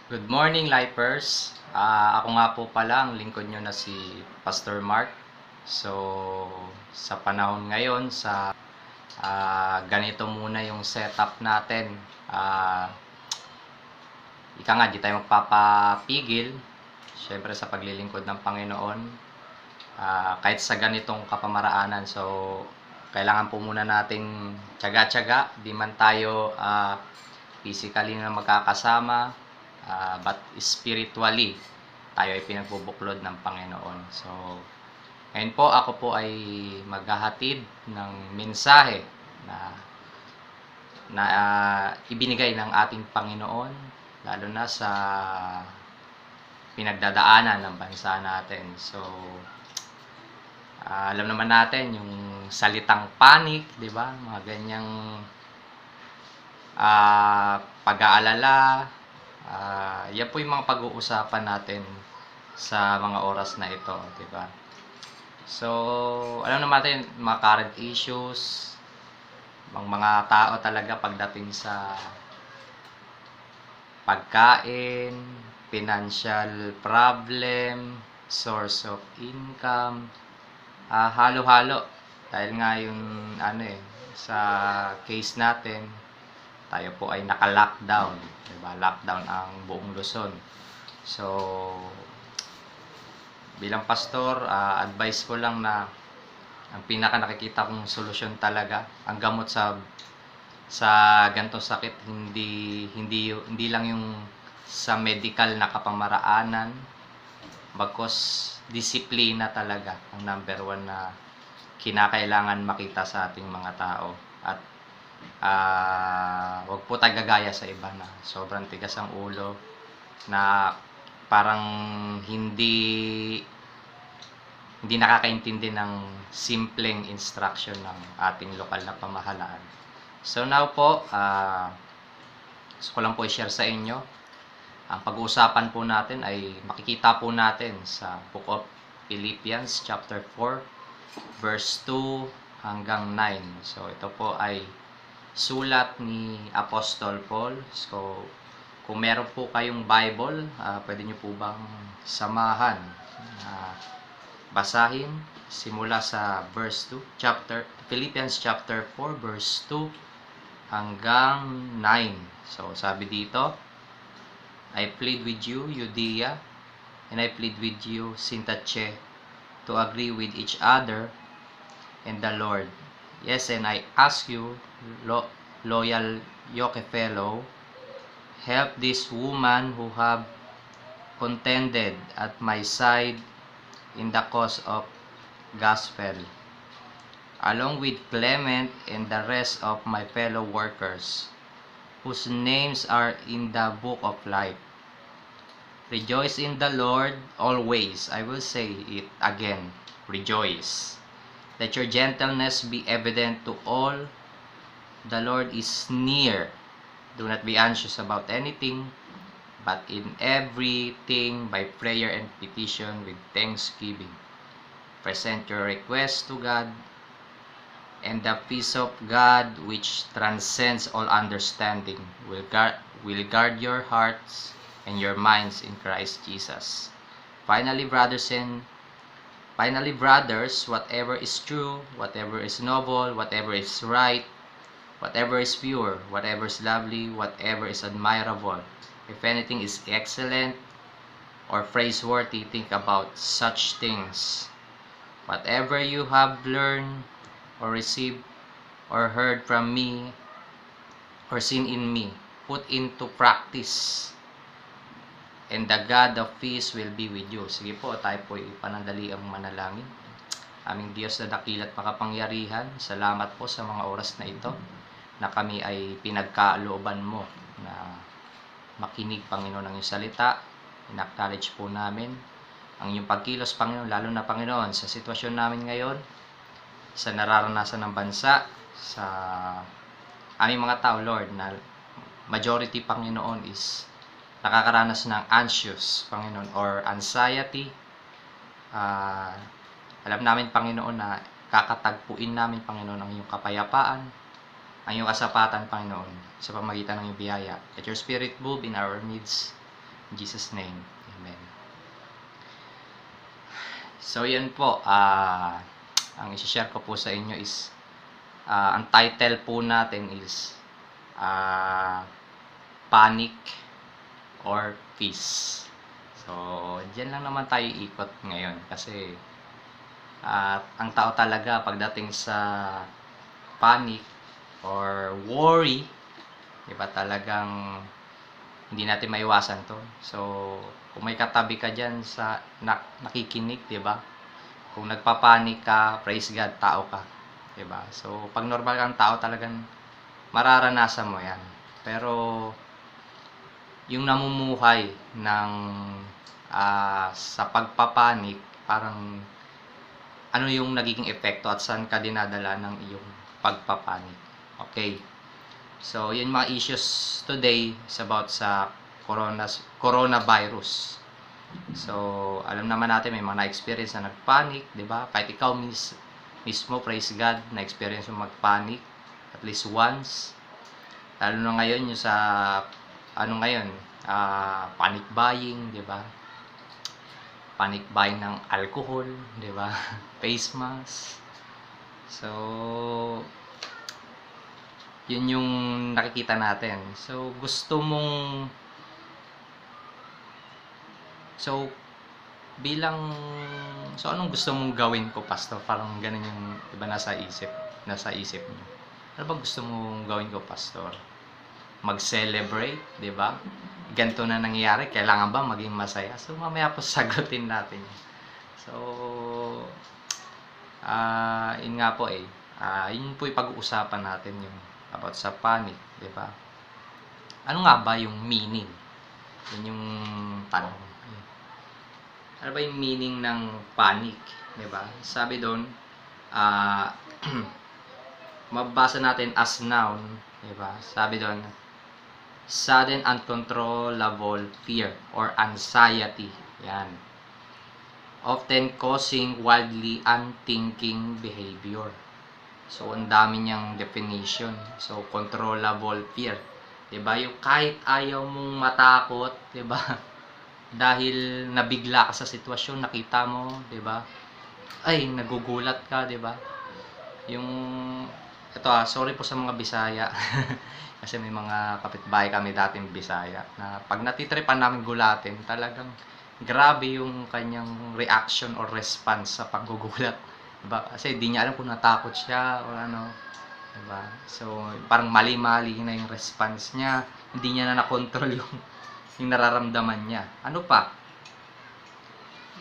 Good morning, Lifers. Ako nga po pala ang lingkod nyo na si Pastor Mark. So, sa panahon ngayon, ganito muna yung setup natin. Ika nga, di tayo magpapapigil. Siyempre sa paglilingkod ng Panginoon. Kahit sa ganitong kapamaraanan. So, kailangan po muna nating tiyaga-tiyaga. Di man tayo physically na magkakasama. But spiritually, tayo ay pinagbubuklod ng Panginoon. So, ngayon po, ako po ay maghahatid ng mensahe na ibinigay ng ating Panginoon, lalo na sa pinagdadaanan ng bansa natin. So, alam naman natin yung salitang panic, di ba? Mga ganyang pag-aalala. Yan po yung mga pag-uusapan natin sa mga oras na ito, di ba? So, alam naman natin mga current issues, mga tao talaga pagdating sa pagkain, financial problem, source of income, halo-halo. Dahil nga yung sa case natin, tayo po ay naka-lockdown, diba? Lockdown ang buong Luzon. So, bilang pastor, advice ko lang na ang pinaka nakikita kong solusyon talaga, ang gamot sa ganitong sakit, hindi lang yung sa medical na kapamaraanan, bagkus disiplina talaga ang number one na kinakailangan makita sa ating mga tao. At wag po tayo gagaya sa iba na sobrang tigas ang ulo, na parang hindi nakakaintindi ng simpleng instruction ng ating lokal na pamahalaan. So now po, gusto ko lang po i-share sa inyo. Ang pag-uusapan po natin ay makikita po natin sa Book of Philippians chapter 4 verse 2 hanggang 9. So ito po ay sulat ni Apostol Paul. So kung meron po kayong Bible, pwede nyo po bang samahan basahin simula sa verse 2, Philippians chapter 4 verse 2 hanggang 9. So sabi dito, I plead with you, Judea, and I plead with you, Syntyche, to agree with each other and the Lord. Yes, and I ask you, loyal yoke fellow, help this woman who have contended at my side in the cause of gospel, along with Clement and the rest of my fellow workers, whose names are in the book of life. Rejoice in the Lord always. I will say it again, rejoice. Let your gentleness be evident to all. The Lord is near. Do not be anxious about anything, but in everything by prayer and petition with thanksgiving, present your requests to God, and the peace of God, which transcends all understanding, will guard your hearts and your minds in Christ Jesus. Finally, brothers, whatever is true, whatever is noble, whatever is right, whatever is pure, whatever is lovely, whatever is admirable, if anything is excellent or praiseworthy, think about such things. Whatever you have learned or received or heard from me or seen in me, put into practice, and the God of peace will be with you. Sige po, tayo po ipanandali ang manalangin. Aming Diyos na dakilat makapangyarihan, salamat po sa mga oras na ito na kami ay pinagkalooban mo na makinig, Panginoon, ng iyong salita. In-acknowledge po namin ang iyong pagkilos, Panginoon, lalo na, Panginoon, sa sitwasyon namin ngayon, sa nararanasan ng bansa, sa aming mga tao, Lord, na majority, Panginoon, is nakakaranas ng anxious, Panginoon, or anxiety. Alam namin, Panginoon, na kakatagpuin namin, Panginoon, ang iyong kapayapaan, ang iyong kasapatan, Panginoon, sa pamagitan ng iyong biyaya. Let your Spirit move in our midst. In Jesus' name, amen. So, yan po. Ang isi-share ko po sa inyo is, ang title po natin is, Panic or Peace. So, dyan lang naman tayo ikot ngayon. Kasi, ang tao talaga pagdating sa panic or worry, diba, talagang hindi natin maiwasan to. So, kung may katabi ka dyan sa nakikinig, diba, kung nagpapanik ka, praise God, tao ka, diba. So, pag normal kang tao, talagang mararanasan mo yan. Pero, yung namumuhay ng sa pagpapanik, parang ano yung nagiging epekto at saan ka dinadala ng iyong pagpapanik. Okay. So, yun mga issues today is about sa coronavirus. So, alam naman natin may mga na-experience na nagpanic, 'di ba? Kahit ikaw mismo, praise God, na-experience mo magpanic at least once. Lalo na ngayon yung sa panic buying, 'di ba? Panic buying ng alcohol, 'di ba? Face mask. So, yun yung nakikita natin. So, anong gusto mong gawin ko, pastor? Parang ganun yung iba nasa isip niyo. Ano ba gusto mong gawin ko, pastor? Mag-celebrate, 'di ba? Ganito na nangyayari, kailangan ba maging masaya? So, mamaya po sagutin natin. So, yun nga po yun po yung pag-uusapan natin yung about sa panic, 'di ba? Ano nga ba yung meaning? Yun yung tanong. Ano ba yung meaning ng panic, 'di ba? Sabi doon, mababasa natin as noun, 'di ba? Sabi doon, sudden uncontrollable fear or anxiety. Yan. Often causing wildly unthinking behavior. So, ang dami niyang definition. So, controllable fear. 'Di ba? Yung kahit ayaw mong matakot, 'di ba? Dahil nabigla ka sa sitwasyon, nakita mo, 'di ba? Ay, nagugulat ka, 'di ba? Yung ito sorry po sa mga Bisaya. Kasi may mga kapitbahay kami dating Bisaya na pag natitripan namin gulatin, talagang grabe yung kanyang reaction or response sa paggugulat. Diba? Kasi di niya alam kung natakot siya o ano. Diba? So, parang mali-mali na yung response niya. Hindi niya na nakontrol yung nararamdaman niya. Ano pa?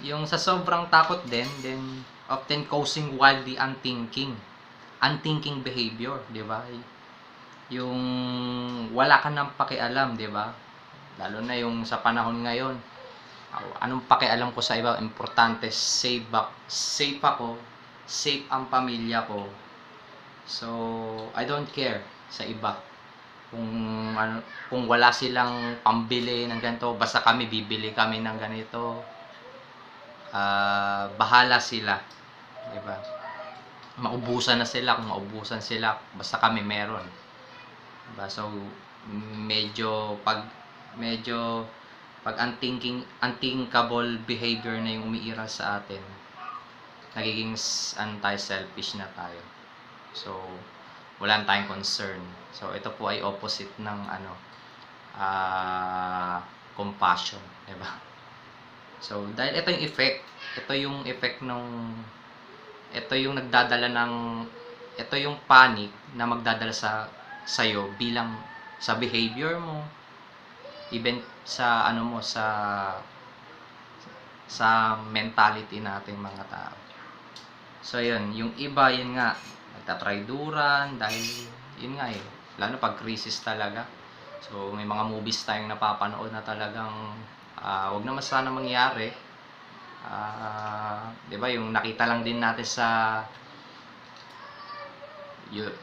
Yung sa sobrang takot din, then often causing wildly unthinking behavior, di ba? Yung wala ka nang pakialam, di ba? Lalo na yung sa panahon ngayon, anong pakialam ko sa iba? Importante, safe ako, safe ang pamilya ko. So, I don't care sa iba. Kung wala silang pambili ng ganito, basta kami bibili kami ng ganito. Bahala sila, 'di ba? Maubusan na sila, kung maubusan sila, basta kami meron. Diba? So, medyo pag unthinkable behavior na yung umiiral sa atin, nagiging anti-selfish na tayo. So, wala tayong concern. So, ito po ay opposite ng compassion, 'di ba? So, dahil ito yung effect ito yung nagdadala ito yung panic na magdadala sa'yo bilang sa behavior mo, even sa sa mentality nating mga tao. So, yun, yung iba, yun nga, nagtatrayduran dahil, yun nga lalo pag crisis talaga. So, may mga movies tayong napapanood na talagang wag naman sana mangyari. 'Di ba, yung nakita lang din natin sa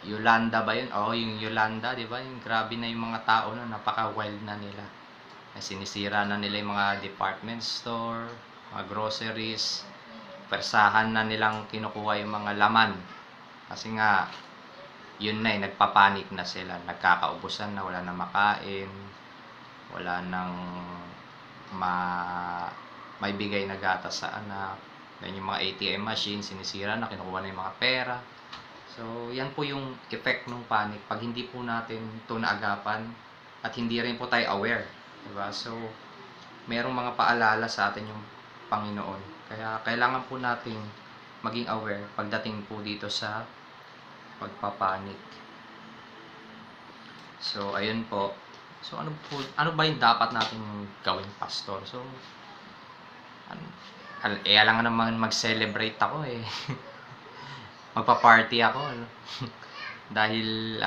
Yolanda ba yun? Yung Yolanda, 'di ba? Yung grabe na yung mga tao na napaka-wild na nila. Sinisira na nila yung mga department store, mga groceries. Persahan na nilang kinukuha yung mga laman. Kasi nga yun na nagpapanik na sila, nagkakaubusan na, wala na makain, wala nang may bigay na gatas sa anak. Then yung mga ATM machine, sinisira na, kinukuha na yung mga pera. So, yan po yung effect ng panic pag hindi po natin ito naagapan at hindi rin po tayo aware. Diba? So, merong mga paalala sa atin yung Panginoon. Kaya, kailangan po natin maging aware pagdating po dito sa pagpapanik. So, ayun po. So, ano ba yung dapat natin gawin, pastor? So, alam nga naman mag-celebrate ako eh. Magpa-party ako. Dahil,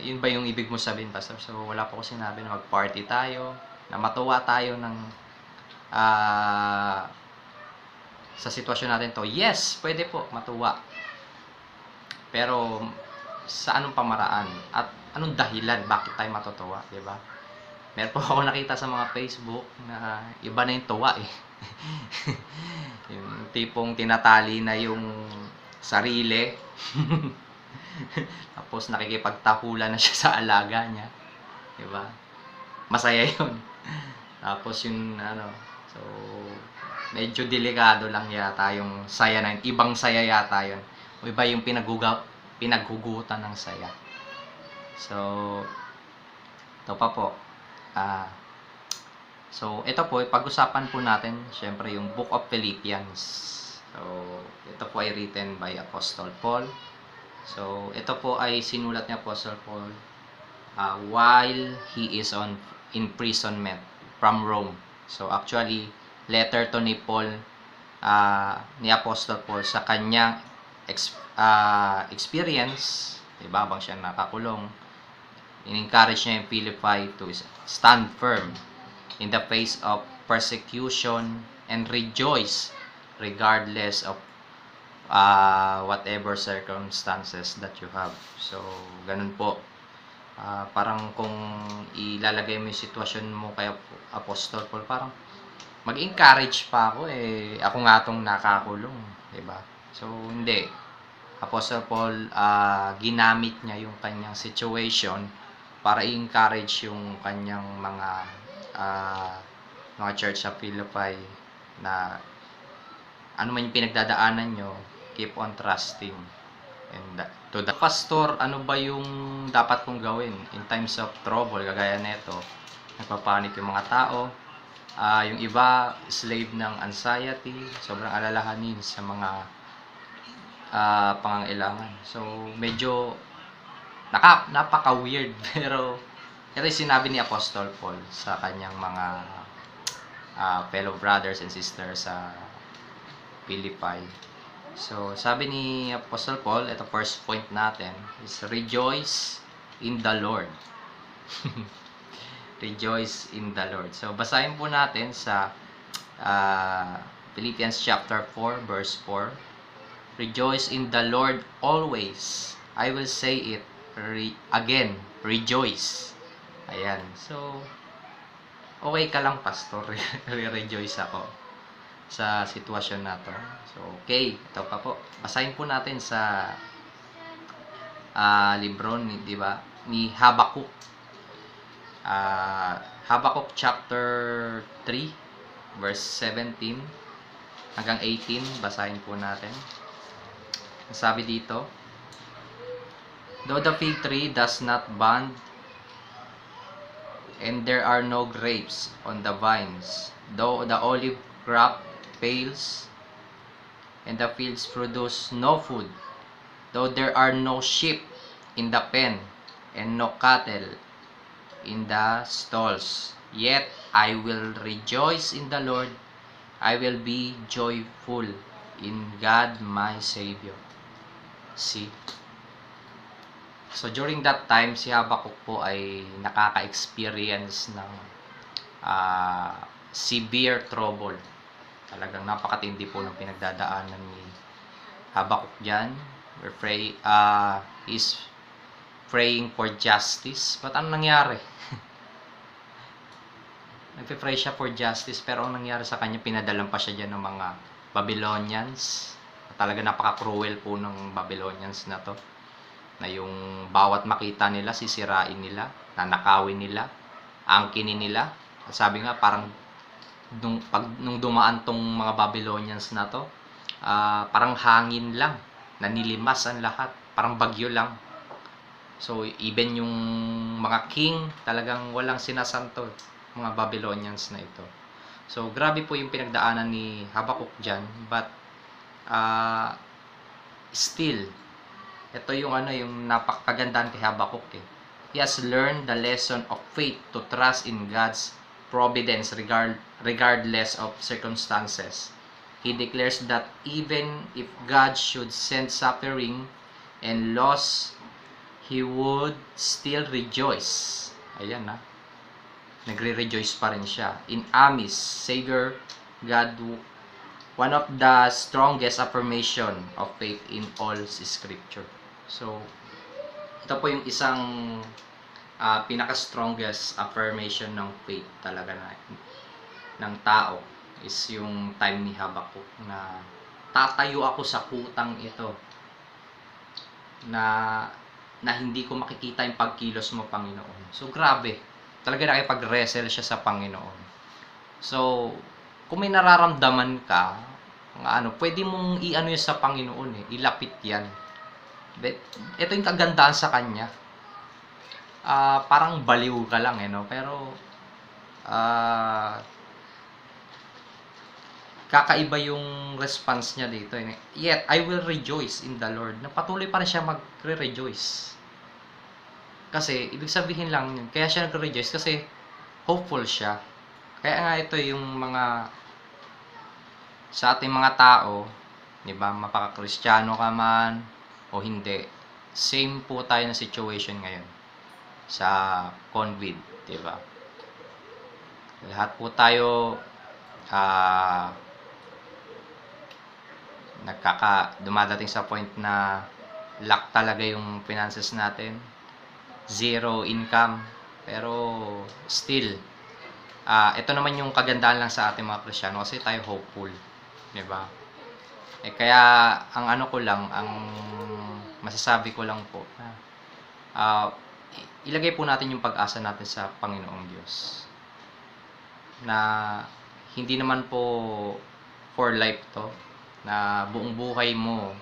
yun ba yung ibig mo sabihin, pastor? So, wala po ko sinabi na mag-party tayo, na matuwa tayo ng sa sitwasyon natin to. Yes, pwede po matuwa. Pero, sa anong pamaraan? At anong dahilan bakit tayo matutuwa, di ba? Meron po ako nakita sa mga Facebook na iba na yung tuwa eh. Yung tipong tinatali na yung sarili. Tapos nakikipagtakulan na siya sa alaga niya. Di ba? Masaya yun. Tapos yung so medyo delikado lang yata yung saya na yun. Ibang saya yata yun. O iba yung pinaghugutan ng saya. So, ito pa po. So, ito po, pag-usapan po natin, syempre, yung Book of Philippians. So, ito po ay written by Apostle Paul. So, ito po ay sinulat ni Apostle Paul while he is on imprisonment from Rome. So, actually, letter to ni Paul, ni Apostle Paul sa kanyang experience, diba, habang siya nakakulong, in-encourage niya yung Philippi to stand firm in the face of persecution and rejoice regardless of whatever circumstances that you have. So, ganun po. Parang kung ilalagay mo yung sitwasyon mo kay Apostol Paul, parang mag-encourage pa ako eh. Ako nga itong nakakulong. Diba? So, hindi. Apostle Paul, ginamit niya yung kanyang situation para i-encourage yung kanyang mga church sa Philippi na ano man yung pinagdadaanan nyo, keep on trusting. And to the pastor, ano ba yung dapat kong gawin in times of trouble? Kagaya neto, nagpapanik yung mga tao. Yung iba, slave ng anxiety, sobrang alalahanin sa mga pangangailangan. So, medyo napaka-weird, pero ito yung sinabi ni Apostle Paul sa kanyang mga fellow brothers and sisters sa Philippi. So, sabi ni Apostle Paul, ito first point natin, is rejoice in the Lord. Rejoice in the Lord. So, basahin po natin sa Philippians chapter 4, verse 4. Rejoice in the Lord always. I will say it again, rejoice. Ayan. So, okay ka lang, pastor. Rejoice ako sa sitwasyon na to. So, okay. Ito pa po. Basahin po natin sa libro di ba, ni Habakkuk. Habakkuk chapter 3, verse 17 hanggang 18. Basahin po natin. Sabi dito, though the fig tree does not bud, and there are no grapes on the vines, though the olive crop fails, and the fields produce no food, though there are no sheep in the pen, and no cattle in the stalls, yet I will rejoice in the Lord, I will be joyful in God my Savior. See? So, during that time, si Habakkuk po ay nakaka-experience ng severe trouble. Talagang napakatindi po ng pinagdadaanan ni Habakkuk dyan. He's praying for justice. But ano nangyari? Nagpe-pray siya for justice, pero ang nangyari sa kanya, pinadalan pa siya dyan ng mga Babylonians. Talaga napaka-cruel po ng Babylonians na to. Na yung bawat makita nila, sisirain nila, nanakawin nila, angkinin nila. At sabi nga, parang nung dumaan tong mga Babylonians na to, parang hangin lang, nanilimas ang lahat, parang bagyo lang. So even yung mga king talagang walang sinasanto, mga Babylonians na ito. So grabe po yung pinagdaanan ni Habakuk dyan, but still, ito yung yung napakagandaan kay Habakuk eh. He has learned the lesson of faith to trust in God's providence regardless of circumstances. He declares that even if God should send suffering and loss, he would still rejoice. Ayan na. Nagre-rejoice pa rin siya. In Amis, Savior God, one of the strongest affirmation of faith in all Scripture. So, ito po yung isang pinaka-strongest affirmation ng faith talaga ng tao is yung time ni Habakuk na tatayo ako sa kutang ito na hindi ko makikita yung pagkilos mo, Panginoon. So, grabe. Talaga nakipag-wrestle siya sa Panginoon. So, kung may nararamdaman ka, pwede mong yun sa Panginoon eh. Ilapit yan. But, ito yung kagandahan sa Kanya. Parang baliw ka lang no? Pero, kakaiba yung response niya dito. Yet, I will rejoice in the Lord. Patuloy pa rin siya magre-rejoice. Kasi, ibig sabihin lang yun. Kaya siya nagre-rejoice kasi hopeful siya. Kaya nga ito yung sa ating mga tao, di ba, mapaka-Kristiyano ka man o hindi, same po tayo na situation ngayon sa COVID, di ba? Lahat po tayo dumadating sa point na lack talaga yung finances natin, zero income, pero still ito naman yung kagandahan lang sa ating mga Kristiyano kasi tayo hopeful, di ba? Kaya ang ang masasabi ko lang po ilagay po natin yung pag-asa natin sa Panginoong Diyos na hindi naman po for life to, na buong buhay mo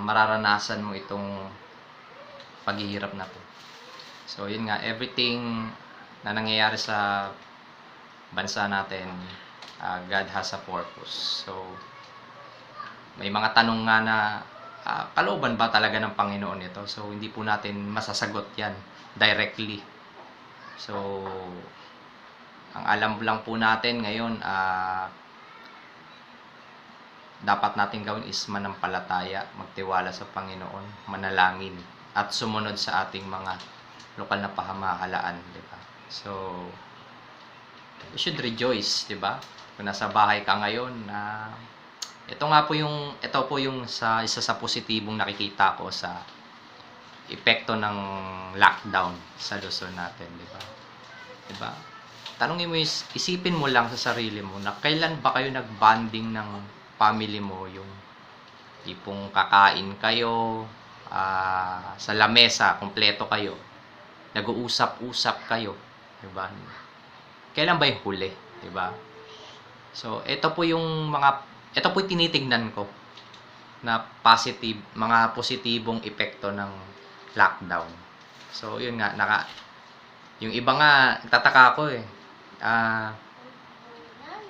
mararanasan mo itong paghihirap na to. So yun nga, everything na nangyayari sa bansa natin, God has a purpose. So may mga tanong nga na kalooban ba talaga ng Panginoon ito? So hindi po natin masasagot yan directly. So ang alam lang po natin ngayon, dapat natin gawin is manampalataya, magtiwala sa Panginoon, manalangin, at sumunod sa ating mga lokal na pamahalaan, di ba? So, you should rejoice, di ba? Kung nasa bahay ka ngayon, ito po yung isa sa positibong nakikita ko sa epekto ng lockdown sa Luzon natin, di ba? Di ba? Tanungin mo, isipin mo lang sa sarili mo na kailan ba kayo nag-bonding ng family mo, yung tipong kakain kayo sa lamesa, kompleto kayo, nag-uusap-usap kayo, di ba? Kailan ba yung huli, di ba? So ito po yung tinitignan ko na mga positibong epekto ng lockdown. So yun nga, yung iba nga nagtataka ako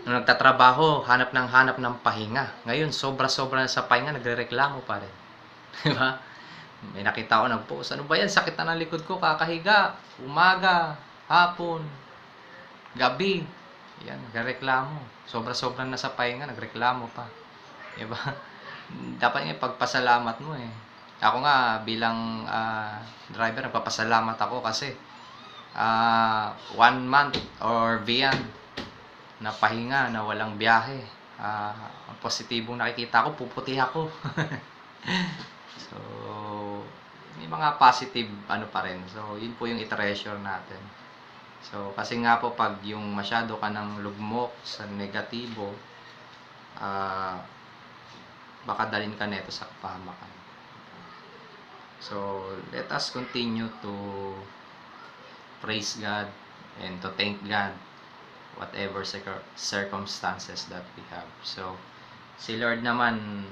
nung nagtatrabaho, hanap ng pahinga. Ngayon, sobra-sobra na sa pahinga, nagrereklamo pa rin. Di ba? May nakita ko nag-post, ano ba yan? Sakit na ng likod ko, kakahiga. Umaga, hapon, gabi. Yan, nagrereklamo. Sobra-sobra na sa pahinga, nagreklamo pa. Di ba? Dapat nga pagpasalamat mo eh. Ako nga, bilang driver, nagpapasalamat ako kasi 1 month or beyond na pahinga, na walang biyahe. Ang positibong nakikita ko, puputi ako. So, may mga positive pa rin. So, yun po yung i-treasure natin. So, kasi nga po, pag yung masyado ka ng lugmok sa negatibo, baka dalhin ka neto sa kapahamakan. So, let us continue to praise God and to thank God whatever circumstances that we have. So, si Lord naman,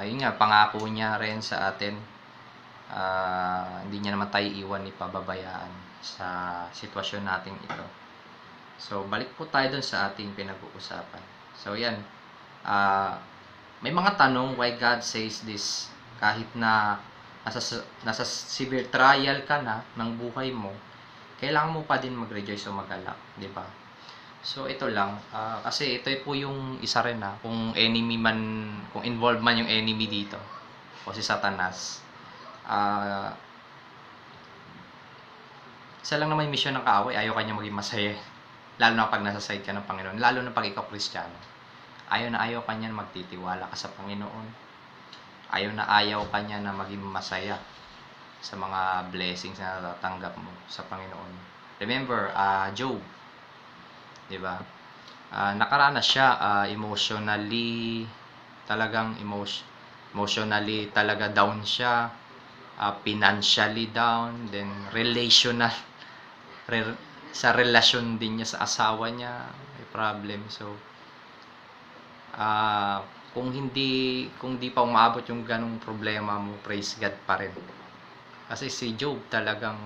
yun nga, pangako niya rin sa atin, hindi niya naman tayo iwan ni pababayaan sa sitwasyon nating ito. So, balik po tayo dun sa ating pinag-uusapan. So, yan. May mga tanong why God says this. Kahit na nasa severe trial ka na ng buhay mo, kailangan mo pa din mag-rejoice o mag-alak. Diba? So, ito lang. Kasi ito po yung isa rin kung enemy man, kung involved man yung enemy dito, o si Satanas, isa lang naman yung mission ng kaaway, ayaw kanya maging masaya. Lalo na pag nasa side ka ng Panginoon. Lalo na pag ikaw Kristiyano. Ayaw ka niya magtitiwala ka sa Panginoon. Ayaw ka niya na maging masaya sa mga blessings na natatanggap mo sa Panginoon. Remember, Job, diba? Nakaranas siya emotionally talaga down siya, financially down, then sa relasyon din niya sa asawa niya may problem. So kung di pa umabot yung ganong problema mo, praise God pa rin. Kasi si Job talagang,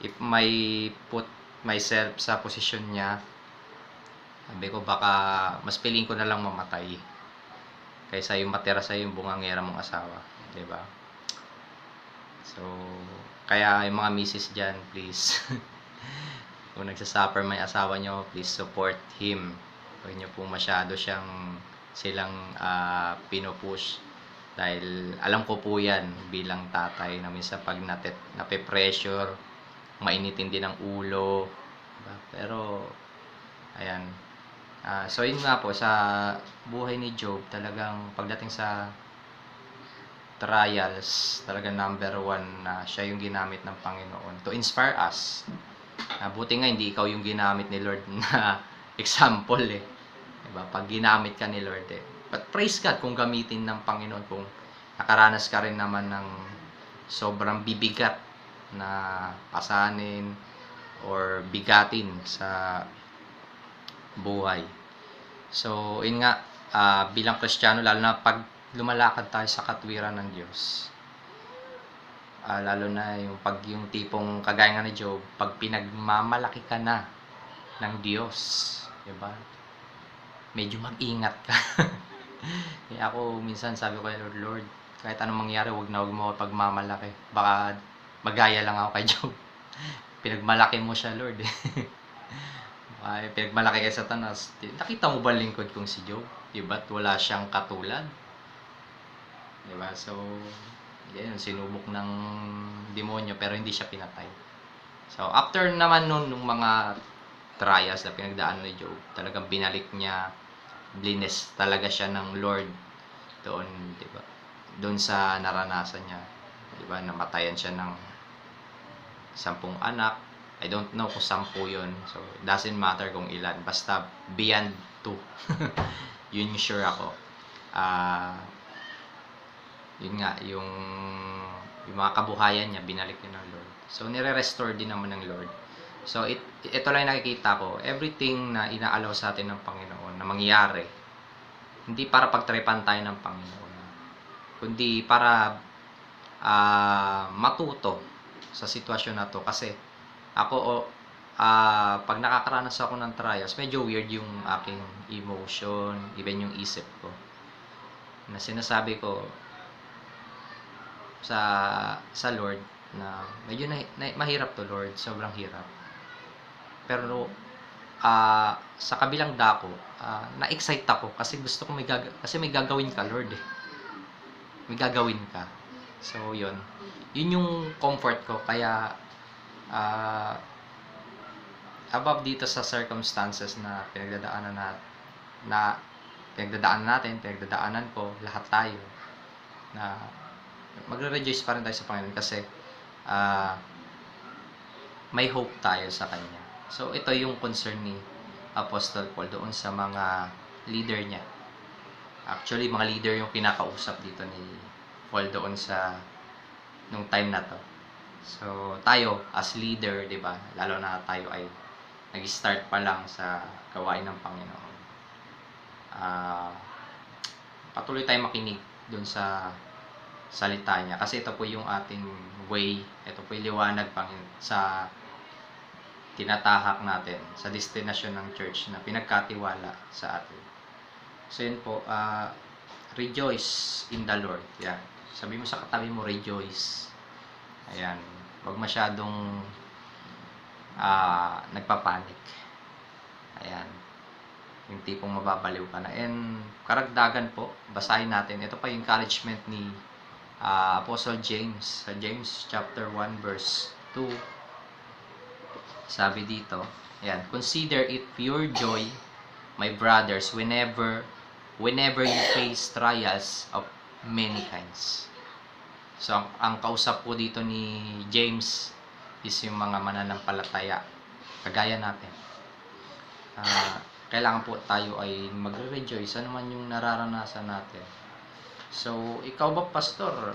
if may put myself sa posisyon niya, sabi ko baka mas piling ko na lang mamatay kaysa yung matira sa yung bungangera mong asawa, di ba? So kaya yung mga misis dyan, please kung nagsasuffer may asawa nyo, please support him. Huwag nyo po masyado silang pinupush, dahil alam ko po yan bilang tatay na minsan pag nape-pressure, mainitin din ang ulo, diba? Pero ayan, so yun nga po sa buhay ni Job, talagang pagdating sa trials, talagang number 1 na siya yung ginamit ng Panginoon to inspire us. Buti nga hindi ikaw yung ginamit ni Lord na example diba? Pag ginamit ka ni Lord but praise God kung gamitin ng Panginoon, kung nakaranas ka rin naman ng sobrang bibigat na pasanin or bigatin sa buhay. So yun nga, bilang Kristiyano, lalo na pag lumalakad tayo sa katwiran ng Diyos, lalo na yung tipong kagaya nga ni Job, pag pinagmamalaki ka na ng Diyos, diba? Medyo mag-ingat ka. Kaya ako minsan sabi ko kay Lord, kahit anong mangyari, wag mo pagmamalaki. Baka magaya lang ako kay Job. Pinagmalaki mo siya, Lord. Pinagmalaki kay Satanas. Nakita mo ba lingkod kong si Job? Diba? Wala siyang katulad. Diba? So, yan, sinubok ng demonyo pero hindi siya pinatay. So, after naman nung mga trials na pinagdaan ni Job, talagang binalik niya, blines talaga siya ng Lord doon, di ba? Doon sa naranasan niya, di ba? Namatayan siya ng 10 anak. I don't know kung 10 yun. So, it doesn't matter kung ilan. Basta beyond 2. Yun yung sure ako. Yun nga, yung mga kabuhayan niya, binalik niya ng Lord. So, nire-restore din naman ng Lord. So, ito lang nakikita ko. Everything na inaalaw sa atin ng Panginoon na mangyari, hindi para pagtripan tayo ng Panginoon, kundi para matuto sa sitwasyon na to. Kasi ako, pag nakakaranas ako ng trials, medyo weird yung aking emotion, even yung isip ko. Na sinasabi ko sa Lord na medyo mahirap to, Lord, sobrang hirap. Pero sa kabilang dako, na-excite ako kasi gusto ko kasi may gagawin ka, Lord. May gagawin ka. So, yun yung comfort ko. Kaya above dito sa circumstances na pinagdadaanan ko, lahat tayo, na magre-rejoice pa rin tayo sa Panginoon kasi may hope tayo sa Kanya. So, ito yung concern ni Apostle Paul doon sa mga leader niya. Actually, mga leader yung pinakausap dito ni Paul doon sa nung time na to. So, tayo as leader, di ba? Lalo na tayo ay nag-start pa lang sa gawain ng Panginoon. Patuloy tayong makinig dun sa salita niya, kasi ito po yung ating way, ito po yung liwanag sa tinatahak natin, sa destinasyon ng church na pinagkatiwala sa atin. So yun po, rejoice in the Lord. Yan. Sabi mo sa katabi mo, rejoice. Ayan. Huwag masyadong nagpapanik. Ayan. Yung tipong mababaliw ka na. And karagdagan po, basahin natin. Ito pa yung encouragement ni Apostle James. Sa James chapter 1 verse 2. Sabi dito, ayan, consider it pure joy, my brothers, whenever you face trials of many kinds. So, ang kausap po dito ni James is yung mga mananampalataya, kagaya natin. Kailangan po tayo ay magre-rejoice ano man yung nararanasan natin. So, ikaw ba, pastor?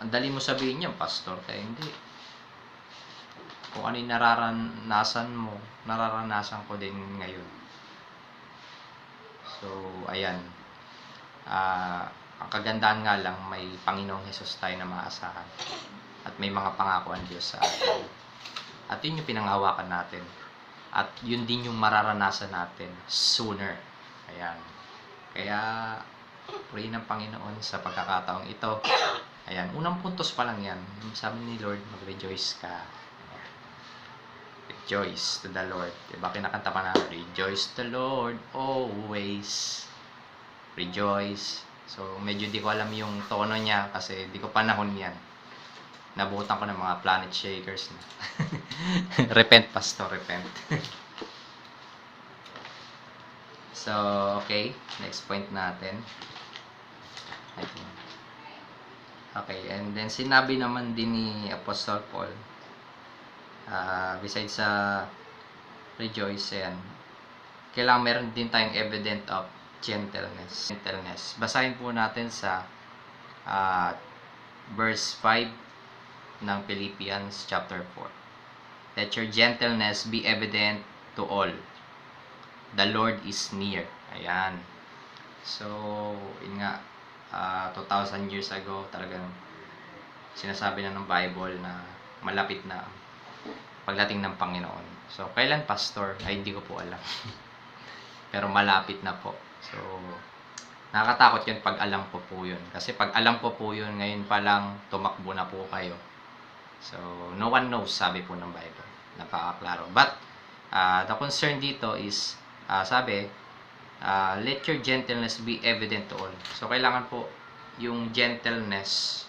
Ang dali mo sabihin yan, pastor, kaya hindi. Kung ano yung nararanasan mo, nararanasan ko din ngayon. So, ayan. Ang kagandahan nga lang, may Panginoong Hesus tayo na maasahan. At may mga pangako ang Diyos sa atin. At yun yung pinanghawakan natin. At yun din yung mararanasan natin sooner. Ayan. Kaya, pray ng Panginoon sa pagkakataong ito. Ayan. Unang puntos pa lang yan. Sabi ni Lord, mag-rejoice ka. Rejoice to the Lord. Diba kinakanta pa na, rejoice to the Lord always. Rejoice. So, medyo di ko alam yung tono niya kasi di ko panahon yan. Nabutan ko ng mga Planet Shakers na. Repent, pastor, repent. So, okay. Next point natin. Okay, and then sinabi naman din ni Apostle Paul, besides sa rejoice, yan, kailangan meron din tayong evidence of gentleness. Basahin po natin sa verse 5 ng Philippians chapter 4. Let your gentleness be evident to all. The Lord is near. Ayan. So, yun nga, 2,000 years ago, talagang sinasabi na ng Bible na malapit na pagdating ng Panginoon. So, kailan, pastor? Ay, hindi ko po alam. Pero malapit na po. So, nakakatakot yun pag alam po yun. Kasi pag alam po yun, ngayon pa lang, tumakbo na po kayo. So, no one knows, sabi po ng Bible. Napakaklaro. But, the concern dito is, sabi, let your gentleness be evident to all. So, kailangan po yung gentleness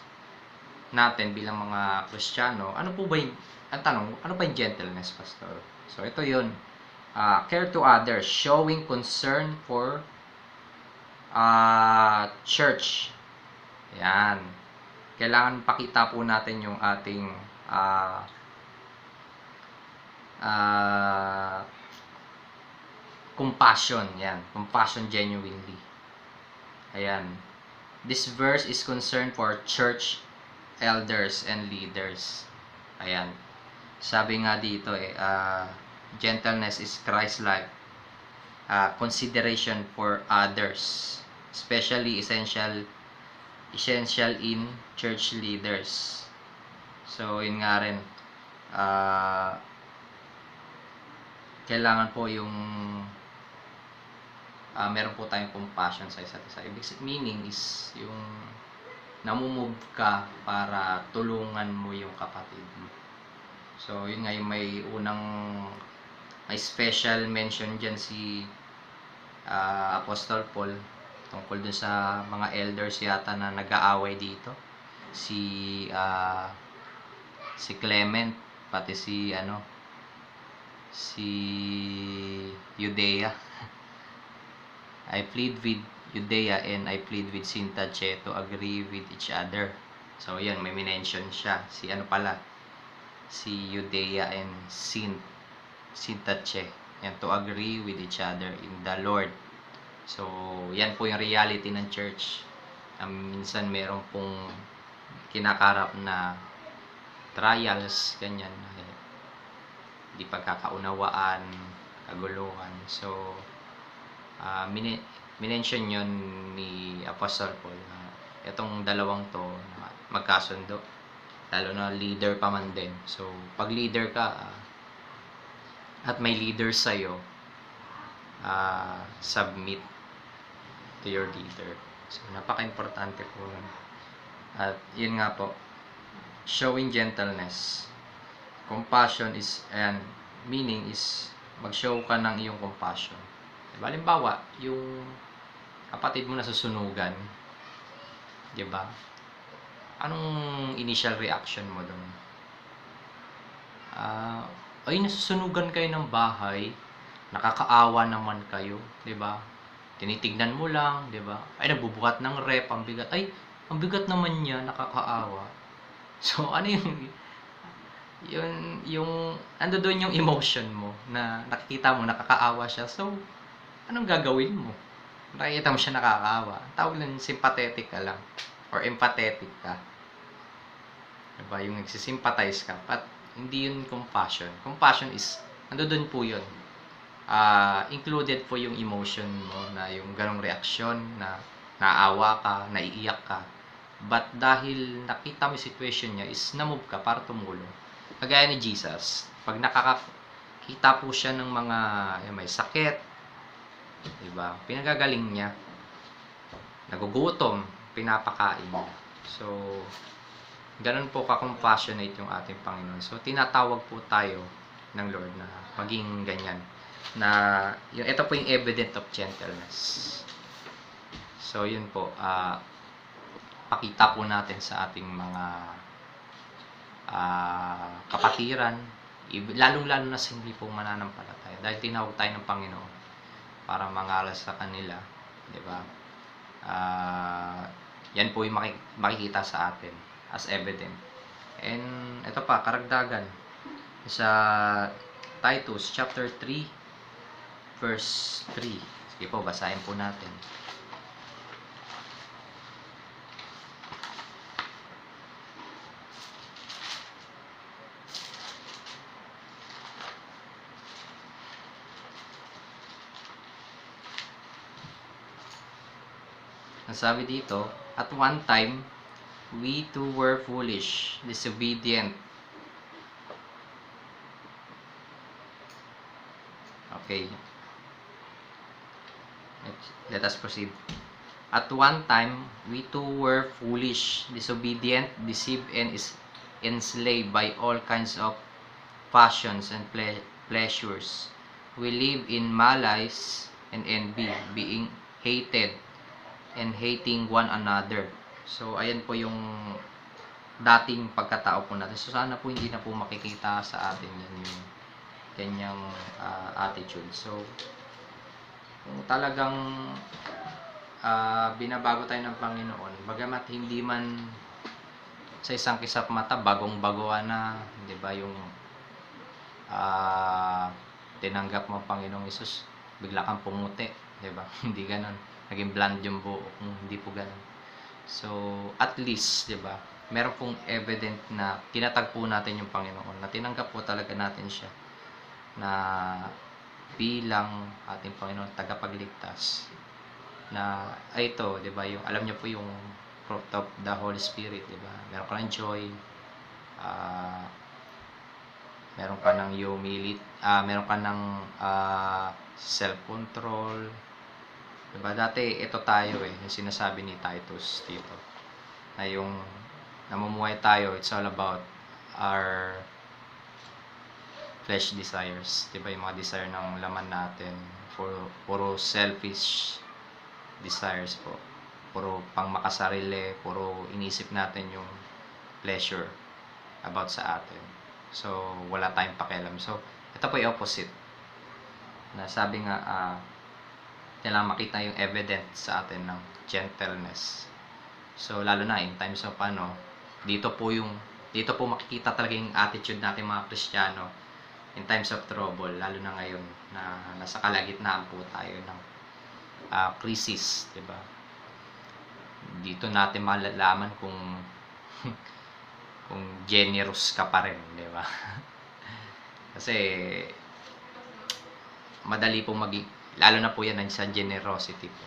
natin bilang mga Kristiyano. Ano po ba yung, ang tanong, ano ba yung gentleness, pastor? So, ito yun. Care to others, showing concern for church. Yan. Kailangan pakita po natin yung ating compassion. Yan. Compassion genuinely. Ayan. This verse is concerned for church elders and leaders. Ayan. Sabi nga dito gentleness is Christ-like consideration for others, especially essential in church leaders. So, yun nga rin, kailangan po yung meron po tayong compassion sa isa't isa. Meaning is yung namumove ka para tulungan mo yung kapatid mo. So, yun nga yung may special mention dyan si Apostle Paul tungkol dun sa mga elders yata na nag-aaway dito. Si Clement, pati si Judea. I plead with Judea and I plead with Syntyche to agree with each other. So, yan, may mention siya. Si Judea and Syntyche. Yan, to agree with each other in the Lord. So, yan po yung reality ng church. Minsan meron pong kinakarap na trials, ganyan. di pagkakaunawaan, kaguluhan. So, minention yun ni Apostle Paul na itong dalawang to na magkasundo, lalo na leader pa man din. So, pag leader ka at may leader sa'yo, submit to your leader. So, napaka-importante po yun. At yun nga po, showing gentleness. Compassion is, and meaning is, mag-show ka ng iyong compassion. Diba? Halimbawa, yung kapatid mo nasusunugan, diba? Anong initial reaction mo doon? Ay, nasusunugan kayo ng bahay, nakakaawa naman kayo, diba? Tinitignan mo lang, diba? Ay, nagbubuhat ng rep, ang bigat. Ay, ang bigat naman niya, nakakaawa. So, ano ando doon yung emotion mo na nakikita mo, nakakaawa siya. So, anong gagawin mo? Nakikita mo siya nakakaawa. Tawag lang, sympathetic ka lang. Or empathetic ka. Diba? Yung nagsisympathize ka. But, hindi yun compassion. Compassion is, ando doon po yun. Included po yung emotion mo na yung ganong reaksyon na naawa ka, naiiyak ka. But dahil nakita mo yung situation niya is na-move ka para tumulong. Kagaya ni Jesus, pag nakakita po siya ng mga may sakit, diba? Pinagagaling niya. Nagugutom, pinapakain niya. So, ganun po ka-compassionate yung ating Panginoon. So, tinatawag po tayo ng Lord na maging ganyan. Na, ito po yung evidence of gentleness. So, yun po. Pakita po natin sa ating mga kapatiran, lalong-lalo na sa hindi po mananampalataya. Dahil tinawag tayo ng Panginoon para mangaral sa kanila, di ba? Yan po yung makikita sa atin as evident. And ito pa, karagdagan sa Titus chapter 3 verse 3. Sige po, basahin po natin. Sabi dito, at one time, we too were foolish, disobedient. Okay. Let us proceed. At one time, we too were foolish, disobedient, deceived, and enslaved by all kinds of passions and pleasures. We live in malice and envy, being hated and hating one another. So, ayan po yung dating pagkatao po natin. So, sana po hindi na po makikita sa atin yan yung kanyang attitude. So, kung talagang binabago tayo ng Panginoon, bagamat hindi man sa isang kisap mata, bagong-bagoan na, di ba, yung tinanggap mo ang Panginoong Hesus, bigla kang pumuti, di ba? Hindi ganon. Naging bland yung buo, hindi po ganon. So, at least, di ba, meron pong evident na tinatagpo natin yung Panginoon, na tinanggap po talaga natin siya na bilang ating Panginoon, tagapagligtas. Na, ito, di ba, yung, alam niyo po yung fruit of the Holy Spirit, di ba? Meron ka ng joy, meron ka ng humility, meron ka ng self-control. Diba? Dati, ito tayo yung sinasabi ni Titus dito. Na yung namumuhay tayo, it's all about our flesh desires. Diba? Yung mga desire ng laman natin. Puro selfish desires po. Puro pang makasarili, puro inisip natin yung pleasure about sa atin. So, wala tayong pakialam. So, ito po yung opposite. Na sabi nga, kailangan makita yung evidence sa atin ng gentleness. So, lalo na in times of dito po makikita talaga yung attitude natin mga Kristiyano in times of trouble, lalo na ngayon na nasa kalagitnaan po tayo ng crisis, di ba? Dito natin malalaman kung kung generous ka pa rin, di ba? Kasi madali pong maging, lalo na po yan sa generosity po.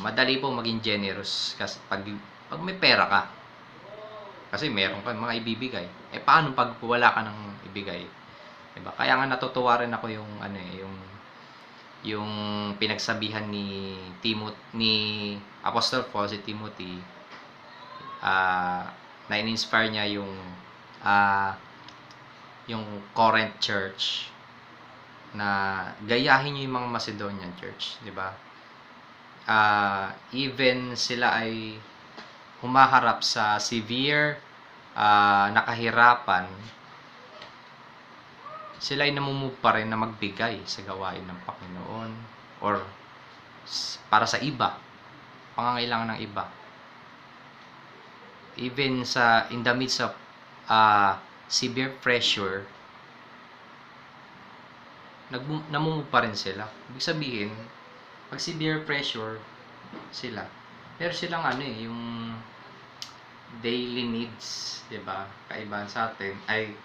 Madali pong maging generous kasi pag may pera ka. Kasi meron ka mga ibibigay. Paano pag wala ka ng ibigay? Diba? Kaya nga natutuwa rin ako yung yung pinagsabihan ni Apostle Paul si Timothy, na in-inspire niya yung Corinth church na gayahin niyo yung mga Macedonian church, di ba? Even sila ay humaharap sa severe nakahirapan, sila ay namumove pa rin na magbigay sa gawain ng Panginoon or para sa iba, pangangailangan ng iba. Even in the midst of severe pressure, namumove pa rin sila. Ibig sabihin, pag severe pressure sila, pero silang yung daily needs, 'di ba? Kaibahan sa atin ay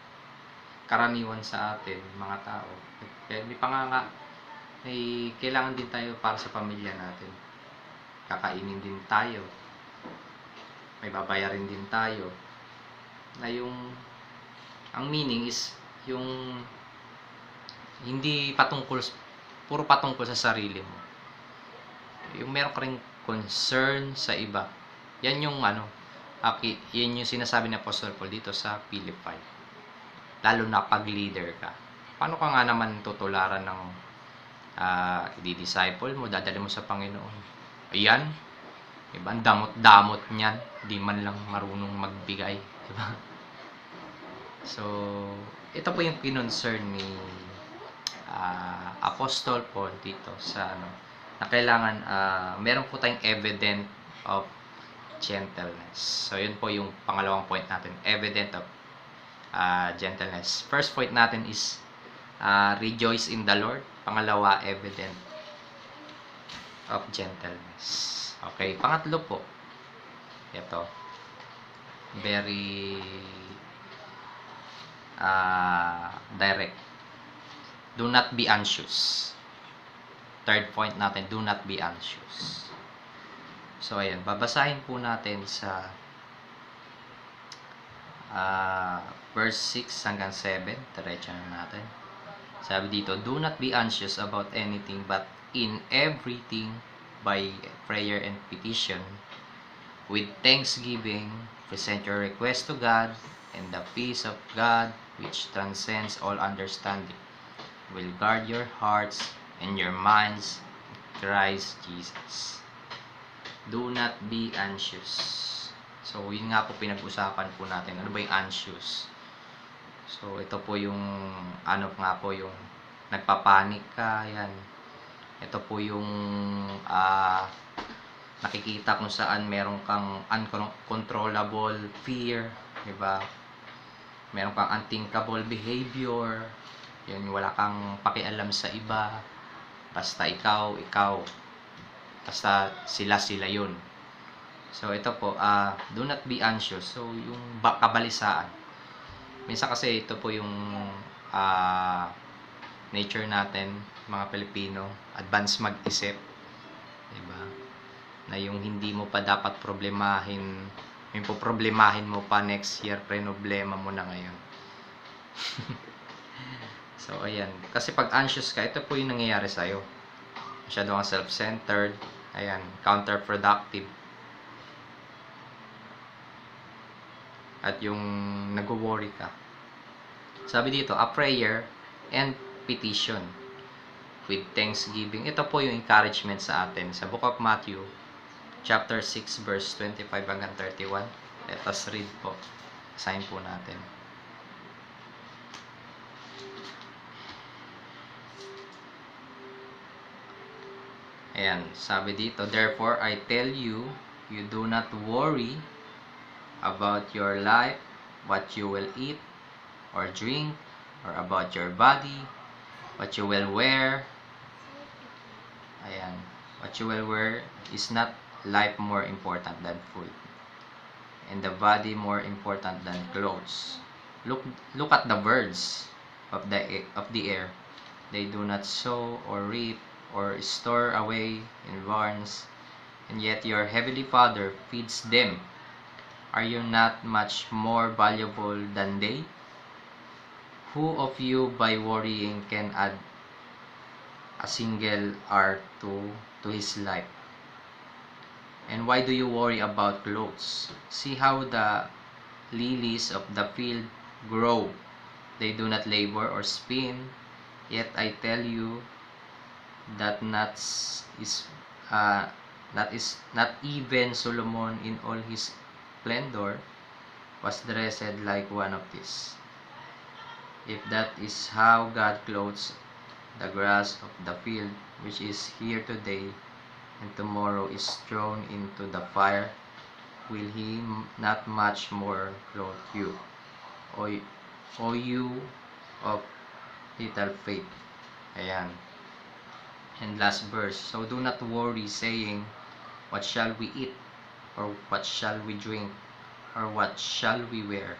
karaniwan sa atin mga tao. Kaya may kailangan din tayo para sa pamilya natin. Kakainin din tayo. May babayarin din tayo. Na ang meaning is yung hindi puro patungkol sa sarili mo. Yung meron ka ring concern sa iba. Yan yung yan yung sinasabi ni Apostle Paul dito sa Philippi. Lalo na pag leader ka. Paano ka nga naman tutularan ng i-disciple mo, dadali mo sa Panginoon? Ayan, diba? Ang damot-damot niyan, di man lang marunong magbigay, diba? So, ito po yung kinonsern ni Apostle Paul dito sa na kailangan meron po tayong evident of gentleness. So, yun po yung pangalawang point natin, evident of gentleness. First point natin is rejoice in the Lord. Pangalawa, evident of gentleness. Okay, pangatlo po, ito, very direct. Do not be anxious. Third point natin, do not be anxious. So, ayan, babasahin po natin sa verse 6 hanggang 7. Diretso na natin. Sabi dito, do not be anxious about anything, but in everything, by prayer and petition, with thanksgiving, present your request to God, and the peace of God, which transcends all understanding, will guard your hearts and your minds in Christ Jesus. Do not be anxious. So, yun nga po pinag-usapan po natin. Ano ba yung anxious? So, ito po yung nga po yung nagpapanik ka, yan. Ito po yung nakikita kung saan meron kang uncontrollable fear, di ba? Meron kang unthinkable behavior, yan, wala kang pakialam sa iba, basta ikaw, basta sila yun. So, ito po, do not be anxious. So, yung kabalisaan. Minsan kasi ito po yung nature natin, mga Pilipino, advance mag-isip. Diba? Na yung hindi mo pa dapat problemahin, yung poproblemahin mo pa next year, problema mo na ngayon. So, ayan. Kasi pag anxious ka, ito po yung nangyayari sa'yo. Masyado kang self-centered. Ayan, counterproductive. At yung nag-worry ka. Sabi dito, a prayer and petition with thanksgiving. Ito po yung encouragement sa atin sa Book of Matthew chapter 6 verse 25 hanggang 31. Let us read po. Sign po natin. Ayan, sabi dito, therefore I tell you, you do not worry about your life, what you will eat or drink, or about your body, what you will wear. Ayan, what you will wear, is not life more important than food, and the body more important than clothes. Look, look at the birds of the air. They do not sow or reap or store away in barns, and yet your heavenly Father feeds them. Are you not much more valuable than they? Who of you by worrying can add a single hour to his life? And why do you worry about clothes? See how the lilies of the field grow. They do not labor or spin. Yet I tell you that that is not even Solomon in all his splendor was dressed like one of these. If that is how God clothes the grass of the field, which is here today and tomorrow is thrown into the fire, will he not much more clothe you, O you of little faith? Ayan. And last verse, so do not worry saying, what shall we eat? Or what shall we drink? Or what shall we wear?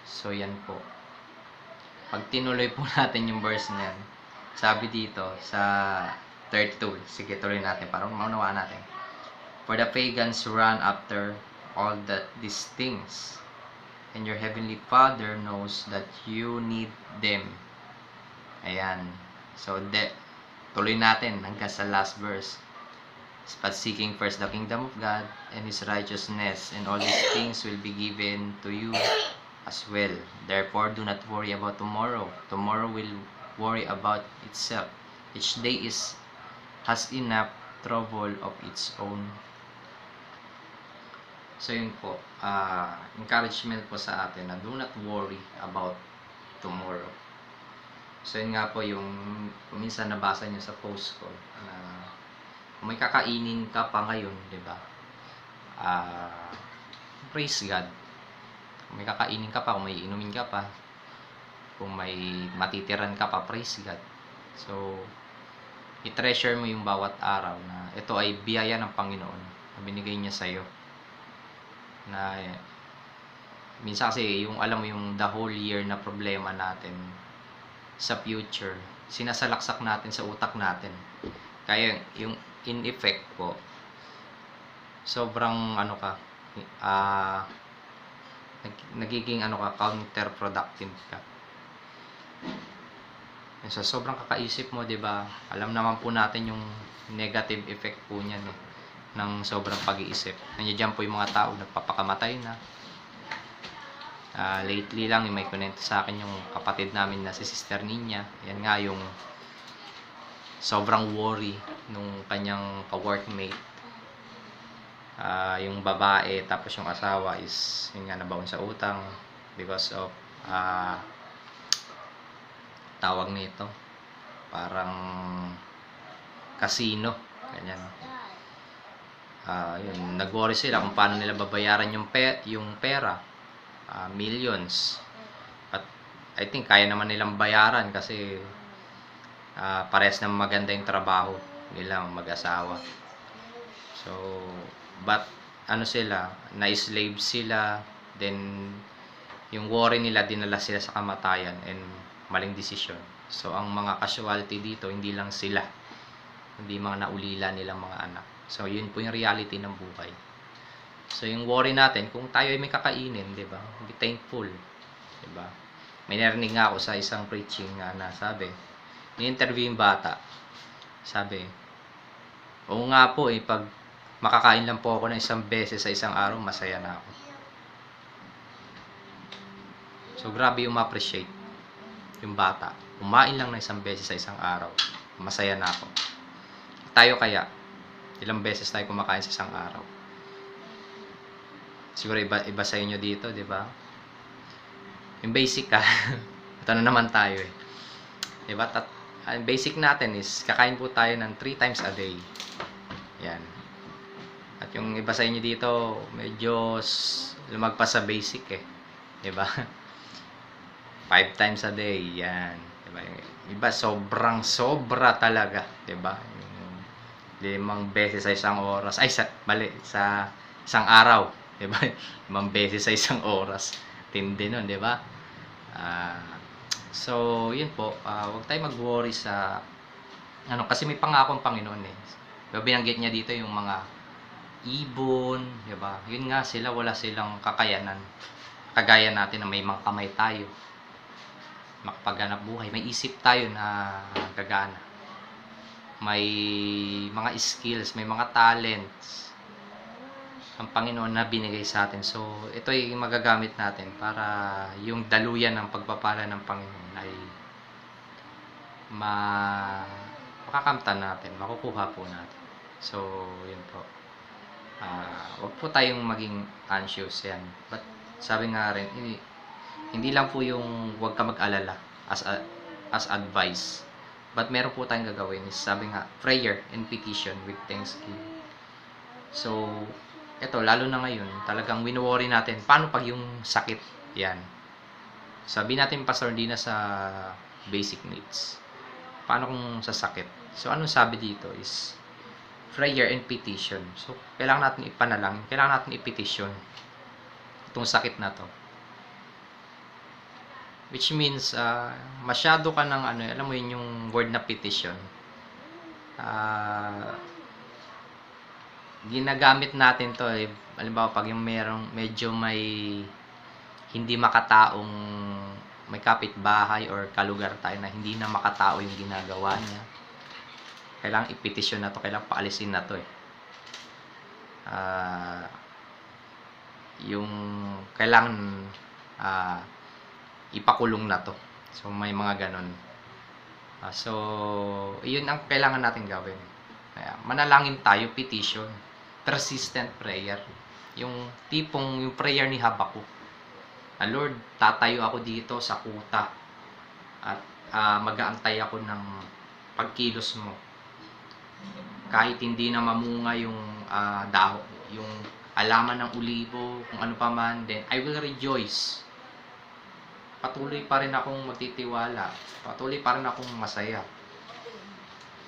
So yan po. Pag tinuloy po natin yung verse na yan, sabi dito sa 32, sige tuloy natin para maunawaan natin. For the pagans run after all these things, and your heavenly Father knows that you need them. Ayan. So, tuloy natin hanggang sa last verse. But seeking first the kingdom of God and His righteousness, and all these things will be given to you as well. Therefore, do not worry about tomorrow. Tomorrow will worry about itself. Each day has enough trouble of its own. So yun po, encouragement po sa atin na do not worry about tomorrow. So yun nga po yung minsan nabasa nyo sa post ko na kung may kakainin ka pa ngayon, di ba? Praise God. Kung may kakainin ka pa, kung may inumin ka pa, kung may matitiran ka pa, praise God. So, i-treasure mo yung bawat araw na ito ay biyaya ng Panginoon na binigay niya sa'yo. Na minsan kasi yung alam mo yung the whole year na problema natin sa future, sinasalaksak natin sa utak natin. Kaya yung in effect po, sobrang nagiging counterproductive ka. Sa sobrang kakaisip mo, 'di ba? Alam naman po natin yung negative effect po niyan ng sobrang pag-iisip. Nandiyan po yung mga tao nagpapakamatay na. Lately lang may kunento sa akin yung kapatid namin na si Sister Ninya. Yan nga yung sobrang worry nung kanyang ka-workmate. Yung babae tapos yung asawa is yun nga nabaon sa utang because of tawag nito parang casino ganyan. Yun, nag-worry sila kung paano nila babayaran yung pera, millions, at I think kaya naman nilang bayaran kasi parehas na maganda yung trabaho nila mag-asawa. So but sila, na-slave sila, then yung worry nila dinala sila sa kamatayan and maling desisyon. So ang mga casualty dito hindi lang sila, hindi mga naulila nilang mga anak. So yun po yung reality ng buhay. So yung worry natin kung tayo ay may kakainin, 'di ba? Be thankful, 'di ba? May narinig nga ako sa isang preaching na sabi, ni-interview yung bata. Sabi, oo nga po pag makakain lang po ako ng isang beses sa isang araw, masaya na ako. So grabe yung ma-appreciate yung bata. Kumain lang ng isang beses sa isang araw, masaya na ako. Tayo kaya, ilang beses tayo kumakain sa isang araw? Siguro iba sa inyo dito, di ba? Yung basic ito na naman tayo di ba? Ang basic natin is kakain po tayo ng 3 times a day. Yan. At yung iba sa inyo dito, medyo lumagpas sa basic di ba? 5 times a day, yan. Diba? Iba sobra talaga, 'di ba? 5 beses sa isang oras. Sa isang araw, 'di ba? 5 beses sa isang oras. Tindi nun, 'di ba? So, yun po, huwag tayo mag-worry sa, kasi may pangako ang Panginoon eh. Binanggit niya dito yung mga ibon, di ba? Yun nga sila, wala silang kakayanan. Kagaya natin na may mga kamay tayo, makapaghanap buhay, may isip tayo na gagana. May mga skills, may mga talents ang Panginoon na binigay sa atin. So, ito ay magagamit natin para yung daluyan ng pagpapala ng Panginoon ay makakamtan natin, makukuha po natin. So, yun po. Huwag po tayong maging anxious yan. But, sabi nga rin, hindi lang po yung huwag ka mag-alala as advice. But, meron po tayong gagawin is, sabi nga, prayer and petition with thanksgiving. So, ito, lalo na ngayon, talagang wino-worry natin, paano pag yung sakit? Yan. Sabi natin, Pastor, hindi na sa basic needs. Paano kung sa sakit? So, anong sabi dito is, prayer and petition. So, kailangan natin ipanalangin, kailangan natin ipetition itong sakit na to. Which means, masyado ka ng, alam mo yun yung word na petition. Ginagamit natin to eh, halimbawa pag yung medyo may hindi makataong may kapitbahay or kalugar tayo na hindi na makatao yung ginagawa niya, kailangan ipetisyon na to, kailangan paalisin na to eh. Yung kailangan ipakulong na to. So may mga ganon. So yun ang kailangan natin gawin. Manalangin tayo, petition, persistent prayer. Yung tipong yung prayer ni Habakuk. Lord, tatayo ako dito sa kuta at mag-aantay ako ng pagkilos mo. Kahit hindi na mamunga yung yung alaman ng ulibo, kung ano pa man, then I will rejoice. Patuloy pa rin akong magtitiwala. Patuloy pa rin akong masaya.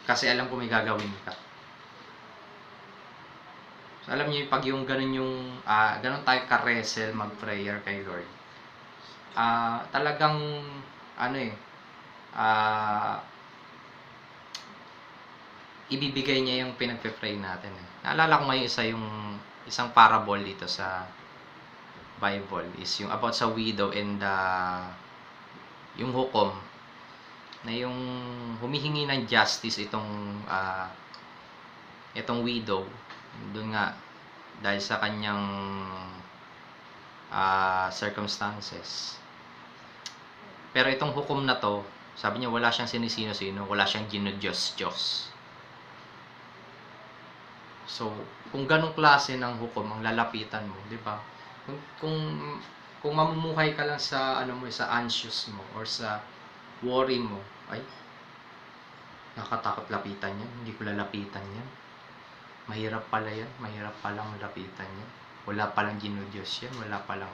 Kasi alam ko may gagawin ka. So, alam niyo, pag yung ganun tayo ka-wrestle mag-prayer kay Lord. Talagang, ibibigay niya yung pinagpe-pray natin. Naalala ko ngayon isang parable dito sa Bible is yung about sa widow and yung hukom na yung humihingi ng justice itong widow doon nga dahil sa kanyang circumstances. Pero itong hukom na to, sabi niya wala siyang sinisino-sino, wala siyang ginudiyos-Diyos. So, kung ganong klase ng hukom ang lalapitan mo, di ba? Kung mamumuhay ka lang sa sa anxious mo or sa worry mo, ay nakatakot lapitan yan, hindi ko lalapitan yan. Mahirap pala yan, mahirap palang lapitan yan. Wala palang ginudiyos yan, wala palang